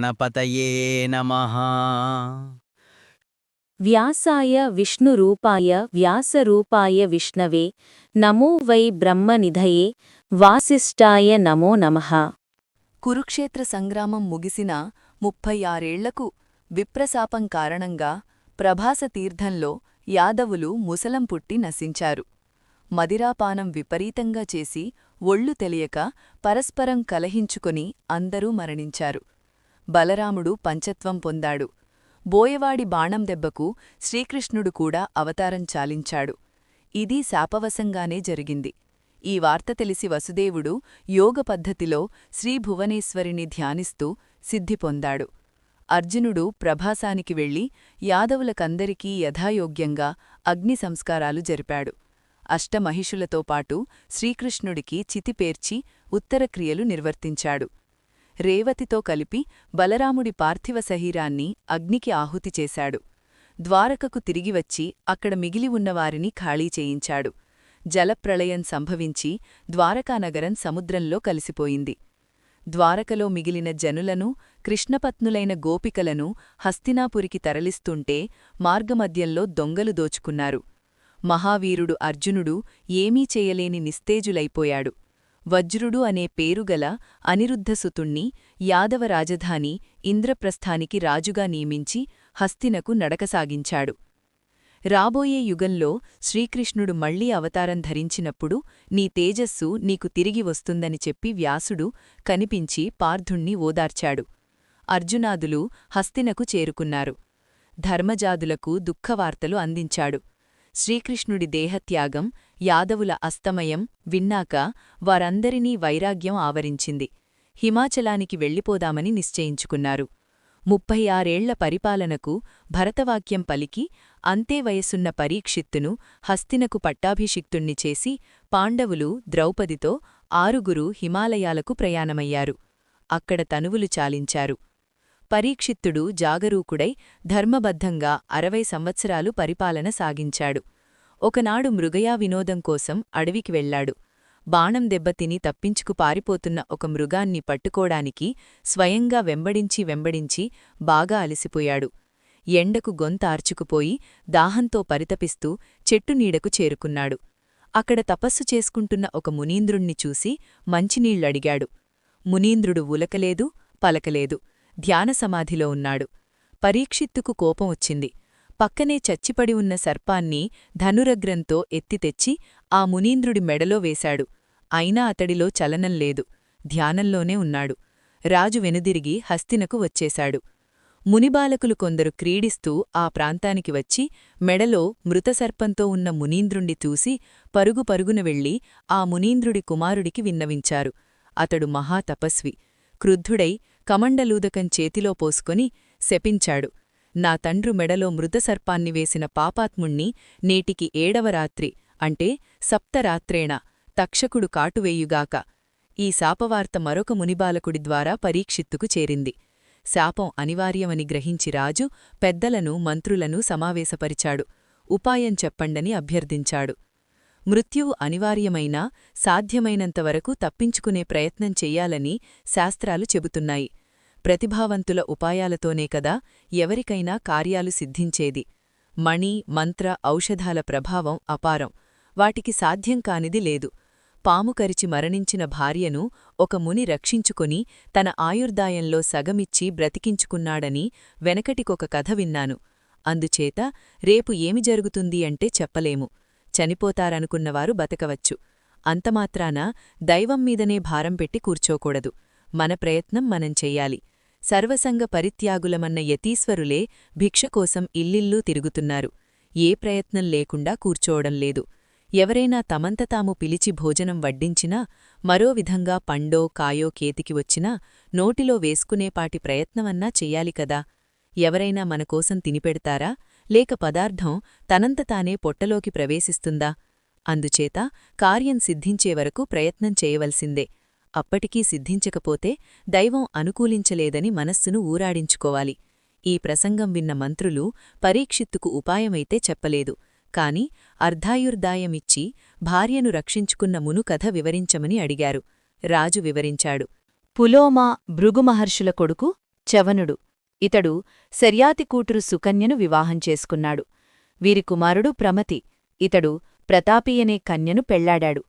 గణపతయే నమః. వ్యాసాయ విష్ణురూపాయ వ్యాసరూపాయ విష్ణవే నమో వై బ్రహ్మనిధయే వాసిష్ఠాయ నమో నమః. కురుక్షేత్ర సంగ్రామం ముగిసిన 36 విప్రశాపం కారణంగా ప్రభాస తీర్థంలో యాదవులు ముసలం పుట్టి నశించారు. మదిరాపానం విపరీతంగా చేసి ఒళ్ళు తెలియక పరస్పరం కలహించుకొని అందరూ మరణించారు. బలరాముడు పంచత్వం పొందాడు. బోయవాడి బాణం దెబ్బకు శ్రీకృష్ణుడు కూడా అవతారం చాలించాడు. ఇది శాపవశంగానే జరిగింది. ఈ వార్త తెలిసి వసుదేవుడు యోగ పద్ధతిలో శ్రీభువనేశ్వరిని ధ్యానిస్తూ సిద్ధి పొందాడు. అర్జునుడు ప్రభాసానికి వెళ్లి యాదవులకందరికీ యథాయోగ్యంగా అగ్ని సంస్కారాలు జరిపాడు. అష్టమహిషులతో పాటు శ్రీకృష్ణుడికి చితిపేర్చి ఉత్తరక్రియలు నిర్వర్తించాడు. రేవతితో కలిపి బలరాముడి పార్థివ శరీరాన్ని అగ్నికి ఆహుతి చేశాడు. ద్వారకకు తిరిగివచ్చి అక్కడ మిగిలి ఉన్నవారిని ఖాళీ చేయించాడు. జలప్రళయం సంభవించి ద్వారకానగరం సముద్రంలో కలిసిపోయింది. ద్వారకలో మిగిలిన జనులను, కృష్ణపత్నులైన గోపికలను హస్తినాపురికి తరలిస్తుంటే మార్గమధ్యంలో దొంగలు దోచుకున్నారు. మహావీరుడు అర్జునుడు ఏమీ చేయలేని నిస్తేజులైపోయాడు. వజ్రుడు అనే పేరుగల అనిరుద్ధసుతుణ్ణి యాదవ రాజధాని ఇంద్రప్రస్థానికి రాజుగా నియమించి హస్తినకు నడకసాగించాడు. రాబోయే యుగంలో శ్రీకృష్ణుడు మళ్లీ అవతారం ధరించినప్పుడు నీ తేజస్సు నీకు తిరిగి వస్తుందని చెప్పి వ్యాసుడు కనిపించి పార్థుణ్ణి ఓదార్చాడు. అర్జునాదులు హస్తినకు చేరుకున్నారు. ధర్మజాదులకు దుఃఖవార్తలు అందించాడు. శ్రీకృష్ణుడి దేహత్యాగం, యాదవుల అస్తమయం విన్నాక వారందరినీ వైరాగ్యం ఆవరించింది. హిమాచలానికి వెళ్ళిపోదామని నిశ్చయించుకున్నారు. 36 పరిపాలనకు భరతవాక్యం పలికి అంతే వయసున్న పరీక్షిత్తును హస్తినకు పట్టాభిషిక్తుణ్ణి చేసి పాండవులు ద్రౌపదితో 6 హిమాలయాలకు ప్రయాణమయ్యారు. అక్కడ తనువులు చాలించారు. పరీక్షిత్తుడు జాగరూకుడై ధర్మబద్ధంగా 60 సంవత్సరాలు పరిపాలన సాగించాడు. ఒకనాడు మృగయా వినోదం కోసం అడవికి వెళ్లాడు. బాణం దెబ్బతిని తప్పించుకు పారిపోతున్న ఒక మృగాన్ని పట్టుకోడానికి స్వయంగా వెంబడించి బాగా అలసిపోయాడు. ఎండకు గొంతార్చుకుపోయి దాహంతో పరితపిస్తూ చెట్టునీడకు చేరుకున్నాడు. అక్కడ తపస్సు చేసుకుంటున్న ఒక మునీంద్రుణ్ణి చూసి మంచినీళ్లడిగాడు. మునీంద్రుడు ఉలకలేదు, పలకలేదు. ధ్యానసమాధిలో ఉన్నాడు. పరీక్షిత్తుకు కోపం వచ్చింది. పక్కనే చచ్చిపడి ఉన్న సర్పాన్ని ధనురగ్రంతో ఎత్తితెచ్చి ఆ మునీంద్రుడి మెడలో వేశాడు. అయినా అతడిలో చలనం లేదు. ధ్యానంలోనే ఉన్నాడు. రాజు వెనుదిరిగి హస్తినకు వచ్చేశాడు. మునిబాలకులు కొందరు క్రీడిస్తూ ఆ ప్రాంతానికి వచ్చి మెడలో మృతసర్పంతో ఉన్న మునీంద్రుణ్ణి చూసి పరుగున వెళ్లి ఆ మునీంద్రుడి కుమారుడికి విన్నవించారు. అతడు మహాతపస్వి. క్రుద్ధుడై కమండలూదకం చేతిలో పోసుకొని శపించాడు. నా తండ్రు మెడలో మృతసర్పాన్ని వేసిన పాపాత్ముణ్ణి నేటికి 7వ రాత్రి అంటే సప్తరాత్రేణ తక్షకుడు కాటువేయుగాక. ఈ శాపవార్త మరొక మునిబాలకుడి ద్వారా పరీక్షిత్తుకు చేరింది. శాపం అనివార్యమని గ్రహించి రాజు పెద్దలను మంత్రులను సమావేశపరిచాడు. ఉపాయం చెప్పండని అభ్యర్థించాడు. మృత్యువు అనివార్యమైనా సాధ్యమైనంతవరకు తప్పించుకునే ప్రయత్నం చెయ్యాలని శాస్త్రాలు చెబుతున్నాయి. ప్రతిభావంతుల ఉపాయాలతోనే కదా ఎవరికైనా కార్యాలు సిద్ధించేది. మణి, మంత్ర, ఔషధాల ప్రభావం అపారం. వాటికి సాధ్యం కానిది లేదు. పాము కరిచి మరణించిన భార్యను ఒక ముని రక్షించుకొని తన ఆయుర్దాయంలో సగమిచ్చి బ్రతికించుకున్నాడని వెనకటికొక కథ విన్నాను. అందుచేత రేపు ఏమి జరుగుతుంది అంటే చెప్పలేము. చనిపోతారనుకున్నవారు బతకవచ్చు. అంతమాత్రాన దైవం మీదనే భారం పెట్టి కూర్చోకూడదు. మన ప్రయత్నం మనం చెయ్యాలి. సర్వసంగ పరిత్యాగులమన్న యతీశ్వరులే భిక్ష కోసం ఇల్లిల్లూ తిరుగుతున్నారు. ఏ ప్రయత్నం లేకుండా కూర్చోవడం లేదు. ఎవరైనా తమంత తాము పిలిచి భోజనం వడ్డించినా, మరో విధంగా పండో కాయో కేతికి వచ్చినా నోటిలో వేసుకునేపాటి ప్రయత్నమన్నా చెయ్యాలి కదా. ఎవరైనా మనకోసం తినిపెడతారా, లేక పదార్థం తనంత తానే పొట్టలోకి ప్రవేశిస్తుందా? అందుచేత కార్యం సిద్ధించే వరకు ప్రయత్నం చేయవలసిందే. అప్పటికీ సిద్ధించకపోతే దైవం అనుకూలించలేదని మనస్సును ఊరాడించుకోవాలి. ఈ ప్రసంగం విన్న మంత్రులు పరీక్షిత్తుకు ఉపాయమైతే చెప్పలేదు. కాని అర్ధాయుర్దాయమిచ్చి భార్యను రక్షించుకున్న మును కథ వివరించమని అడిగారు. రాజు వివరించాడు. పులోమా భృగుమహర్షుల కొడుకు, చవనుడు. ఇతడు శర్యాతి కూతురు సుకన్యను వివాహం చేసుకున్నాడు. వీరి కుమారుడు ప్రమతి. ఇతడు ప్రతాపియనే కన్యను పెళ్లాడాడు.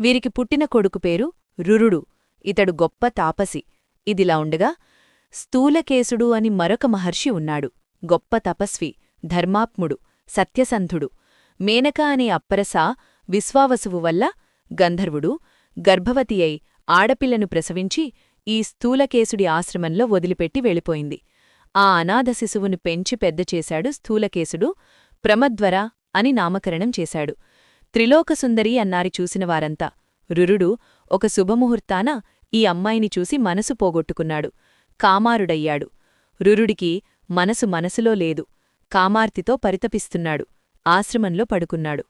వీరికి పుట్టిన కొడుకు పేరు రురుడు. ఇతడు గొప్ప తాపసి. ఇదిలా ఉండగా స్థూలకేశుడు అని మరొక మహర్షి ఉన్నాడు. గొప్ప తపస్వి, ధర్మాత్ముడు, సత్యసంధుడు. మేనక అనే అప్పరస విశ్వావసువు వల్ల గంధర్వుడు గర్భవతి అయి ఆడపిల్లను ప్రసవించి ఈ స్థూలకేశుడి ఆశ్రమంలో వదిలిపెట్టి వెళ్ళిపోయింది. ఆ అనాథ శిశువును పెంచి పెద్దచేశాడు స్థూలకేశుడు. ప్రమద్వర అని నామకరణం చేశాడు. త్రిలోకసుందరి అన్నారి చూసినవారంతా. రురుడు ఒక శుభముహూర్తాన ఈ అమ్మాయిని చూసి మనసు పోగొట్టుకున్నాడు. కామారుడయ్యాడు. రురుడికి మనసులో లేదు. కామార్తితో పరితపిస్తున్నాడు. ఆశ్రమంలో పడుకున్నాడు.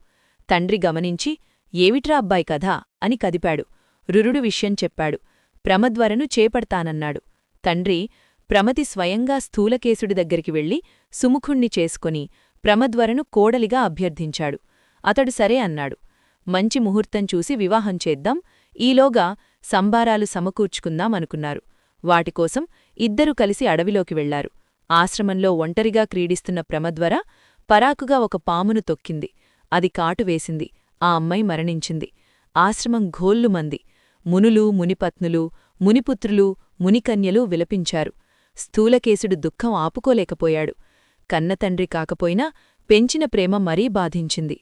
తండ్రి గమనించి, ఏమిట్రా అబ్బాయి కథ అని కదిపాడు. రురుడు విషయం చెప్పాడు. ప్రమద్వరను చేపడతానన్నాడు. తండ్రి ప్రమతి స్వయంగా స్థూలకేశుడి దగ్గరికి వెళ్లి సుముఖుణ్ణి చేసుకుని ప్రమద్వరను కోడలిగా అభ్యర్థించాడు. అతడు సరే అన్నాడు. మంచి ముహూర్తం చూసి వివాహం చేద్దాం, ఈలోగా సంబారాలు సమకూర్చుకుందాం అనుకున్నారు. వాటికోసం ఇద్దరూ కలిసి అడవిలోకి వెళ్లారు. ఆశ్రమంలో ఒంటరిగా క్రీడిస్తున్న ప్రమద్వర పరాకుగా ఒక పామును తొక్కింది. అది కాటువేసింది. ఆ అమ్మాయి మరణించింది. ఆశ్రమం ఘోల్లుమంది. మునులు, మునిపత్నులు, మునిపుత్రులు, మునికన్యలు విలపించారు. స్థూలకేశుడు దుఃఖం ఆపుకోలేకపోయాడు. కన్నతండ్రి కాకపోయినా పెంచిన ప్రేమ మరీ బాధించింది.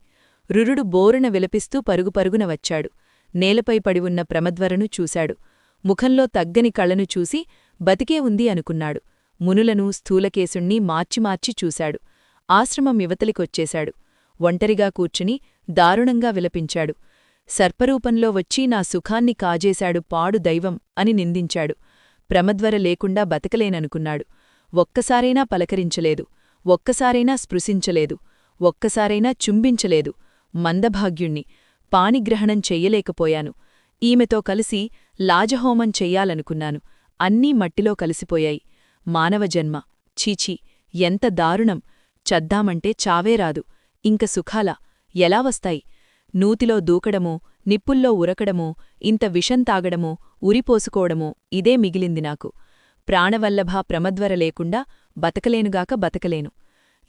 రురుడు బోరున విలపిస్తూ పరుగుపరుగున వచ్చాడు. నేలపై పడివున్న ప్రమద్వరను చూశాడు. ముఖంలో తగ్గని కళ్ళను చూసి బతికే ఉంది అనుకున్నాడు. మునులను, స్థూలకేశుణ్ణి మార్చిమార్చి చూశాడు. ఆశ్రమం యువతలికొచ్చేశాడు. ఒంటరిగా కూర్చుని దారుణంగా విలపించాడు. సర్పరూపంలో వచ్చి నా సుఖాన్ని కాజేశాడు పాడు దైవం అని నిందించాడు. ప్రమద్వర లేకుండా బతకలేననుకున్నాడు. ఒక్కసారైనా పలకరించలేదు. ఒక్కసారైనా స్పృశించలేదు. ఒక్కసారైనా చుంబించలేదు. మందభాగ్యుణ్ణి. పాణిగ్రహణం చెయ్యలేకపోయాను. ఈమెతో కలిసి లాజహోమం చెయ్యాలనుకున్నాను. అన్నీ మట్టిలో కలిసిపోయాయి. మానవజన్మ, చీచీ, ఎంత దారుణం! చద్దామంటే చావేరాదు. ఇంక సుఖాలా? ఎలా వస్తాయి? నూతిలో దూకడమో, నిప్పుల్లో ఉరకడమో, ఇంత విషం తాగడమో, ఉరిపోసుకోవడమో ఇదే మిగిలింది నాకు. ప్రాణవల్లభ ప్రమద్వర లేకుండా బతకలేనుగాక బతకలేను.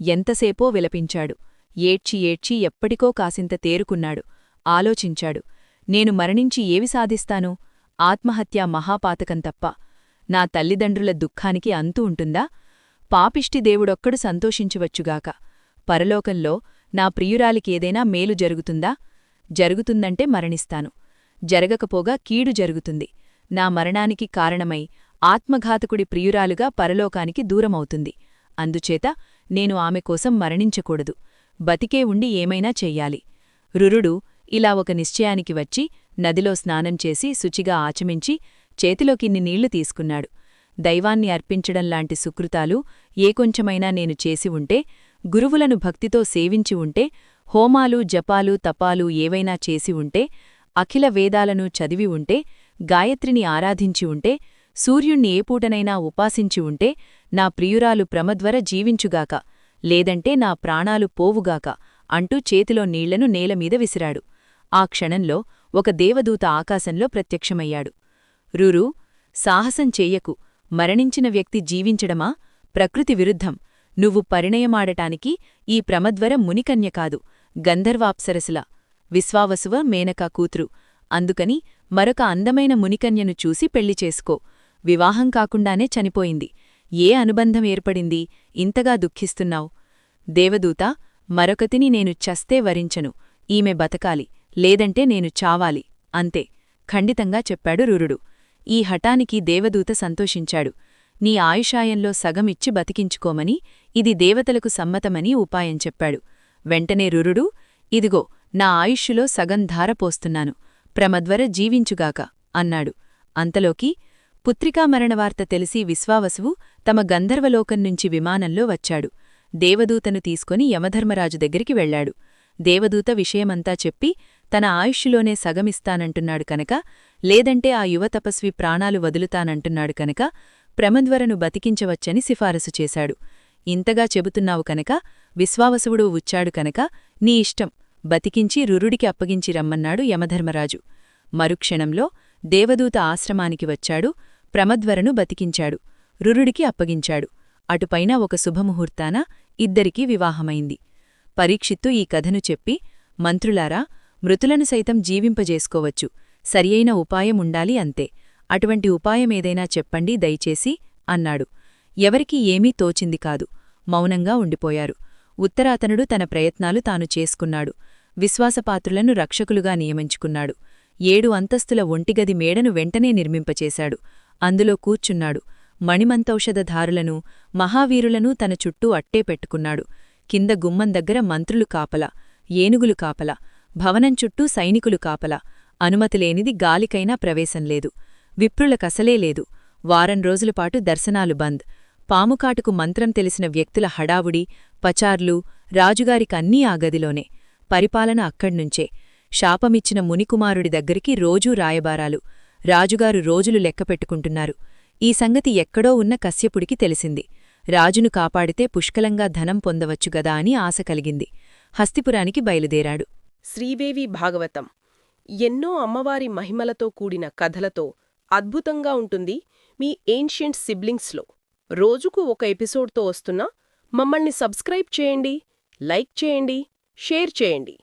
ఎంతసేపో విలపించాడు. ఏడ్చి ఏడ్చి ఎప్పటికో కాసింత తేరుకున్నాడు. ఆలోచించాడు. నేను మరణించి ఏవి సాధిస్తాను? ఆత్మహత్యా మహాపాతకం తప్ప. నా తల్లిదండ్రుల దుఃఖానికి అంతు ఉంటుందా? పాపిష్టి దేవుడొక్కడు సంతోషించవచ్చుగాక. పరలోకంలో నా ప్రియురాలికేదైనా మేలు జరుగుతుందా? జరుగుతుందంటే మరణిస్తాను. జరగకపోగా కీడు జరుగుతుంది. నా మరణానికి కారణమై ఆత్మఘాతకుడి ప్రియురాలుగా పరలోకానికి దూరమవుతుంది. అందుచేత నేను ఆమె కోసం మరణించకూడదు. బతికే ఉండి ఏమైనా చెయ్యాలి. రురుడు ఇలా ఒక నిశ్చయానికి వచ్చి నదిలో స్నానం చేసి శుచిగా ఆచమించి చేతిలోకిన్ని నీళ్లు తీసుకున్నాడు. దైవాన్ని అర్పించడంలాంటి సుకృతాలు ఏ కొంచెమైనా నేను చేసి ఉంటే, గురువులను భక్తితో సేవించి ఉంటే, హోమాలు, జపాలు, తపాలు ఏవైనా చేసి ఉంటే, అఖిల వేదాలను చదివి ఉంటే, గాయత్రిని ఆరాధించి ఉంటే, సూర్యుణ్ణి ఏ పూటనైనా ఉపాసించి ఉంటే, నా ప్రియురాలు ప్రమద్వర జీవించుగాక, లేదంటే నా ప్రాణాలు పోవుగాక అంటూ చేతిలో నీళ్లను నేలమీద విసిరాడు. ఆ క్షణంలో ఒక దేవదూత ఆకాశంలో ప్రత్యక్షమయ్యాడు. రురు, సాహసం చెయ్యకు. మరణించిన వ్యక్తి జీవించడమా? ప్రకృతి విరుద్ధం. నువ్వు పరిణయమాడటానికి ఈ ప్రమద్వర మునికన్య కాదు, గంధర్వాప్సరసుల విశ్వావసువ మేనకా కూతురు. అందుకని మరొక అందమైన మునికన్యను చూసి పెళ్లి చేసుకో. వివాహం కాకుండానే చనిపోయింది. ఏ అనుబంధం ఏర్పడింది? ఇంతగా దుఃఖిస్తున్నావు? దేవదూత, మరొకతిని నేను చస్తే వరించను. ఈమె బతకాలి, లేదంటే నేను చావాలి, అంతే ఖండితంగా చెప్పాడు రురుడు. ఈ హఠానికి దేవదూత సంతోషించాడు. నీ ఆయుషాయంలో సగమిచ్చి బతికించుకోమని, ఇది దేవతలకు సమ్మతమని ఉపాయం చెప్పాడు. వెంటనే రురుడు, ఇదిగో నా ఆయుష్యులో సగం ధారపోస్తున్నాను, ప్రమద్వర జీవించుగాక అన్నాడు. అంతలోకి పుత్రికామరణవార్త తెలిసి విశ్వావసువు తమ గంధర్వలోకం నుంచి విమానంలో వచ్చాడు. దేవదూతను తీసుకొని యమధర్మరాజు దగ్గరికి వెళ్లాడు. దేవదూత విషయమంతా చెప్పి తన ఆయుష్యులోనే సగమిస్తానంటున్నాడు కనుక, లేదంటే ఆ యువతపస్వి ప్రాణాలు వదులుతానంటున్నాడు కనుక ప్రమద్వరను బతికించవచ్చని సిఫారసు చేశాడు. ఇంతగా చెబుతున్నావు కనుక, విశ్వావసువుడు వచ్చాడు కనుక నీ ఇష్టం, బతికించి రురుడికి అప్పగించి రమ్మన్నాడు యమధర్మరాజు. మరుక్షణంలో దేవదూత ఆశ్రమానికి వచ్చాడు. ప్రమద్వరను బతికించాడు. రురుడికి అప్పగించాడు. అటుపైన ఒక శుభముహూర్తాన ఇద్దరికీ వివాహమైంది. పరీక్షిత్తు ఈ కథను చెప్పి, మంత్రులారా, మృతులను సైతం జీవింపజేసుకోవచ్చు, సరియైన ఉపాయముండాలి అంతే. అటువంటి ఉపాయమేదైనా చెప్పండి దయచేసి అన్నాడు. ఎవరికీ ఏమీ తోచింది కాదు. మౌనంగా ఉండిపోయారు. ఉత్తరాతనుడు తన ప్రయత్నాలు తాను చేసుకున్నాడు. విశ్వాసపాత్రులను రక్షకులుగా నియమించుకున్నాడు. 7 అంతస్తుల ఒంటిగది మేడను వెంటనే నిర్మింపచేశాడు. అందులో కూర్చున్నాడు. మణిమంతౌషధధారులను, మహావీరులను తన చుట్టూ అట్టే పెట్టుకున్నాడు. కింద గుమ్మం దగ్గర మంత్రులు కాపలా, ఏనుగులు కాపలా, భవనం చుట్టూ సైనికులు కాపలా. అనుమతిలేనిది గాలికైనా ప్రవేశంలేదు. విప్రులకసలే లేదు. వారం రోజులపాటు దర్శనాలు బంద్. పాముకాటుకు మంత్రం తెలిసిన వ్యక్తుల హడావుడి, పచార్లు, రాజుగారికన్నీ ఆ గదిలోనే. పరిపాలన అక్కడ్నుంచే. శాపమిచ్చిన మునికుమారుడి దగ్గరికి రోజూ రాయబారాలు. రాజుగారు రోజులు లెక్కపెట్టుకుంటున్నారు. ఈ సంగతి ఎక్కడో ఉన్న కశ్యపుడికి తెలిసింది. రాజును కాపాడితే పుష్కలంగా ధనం పొందవచ్చుగదా అని ఆశ కలిగింది. హస్తిపురానికి బయలుదేరాడు. శ్రీదేవి భాగవతం ఎన్నో అమ్మవారి మహిమలతో కూడిన కథలతో అద్భుతంగా ఉంటుంది మీ ఏన్షియంట్ సిబ్లింగ్స్లో. రోజుకు ఒక ఎపిసోడ్తో వస్తున్నా మమ్మల్ని సబ్స్క్రైబ్ చేయండి, లైక్ చేయండి, షేర్ చేయండి.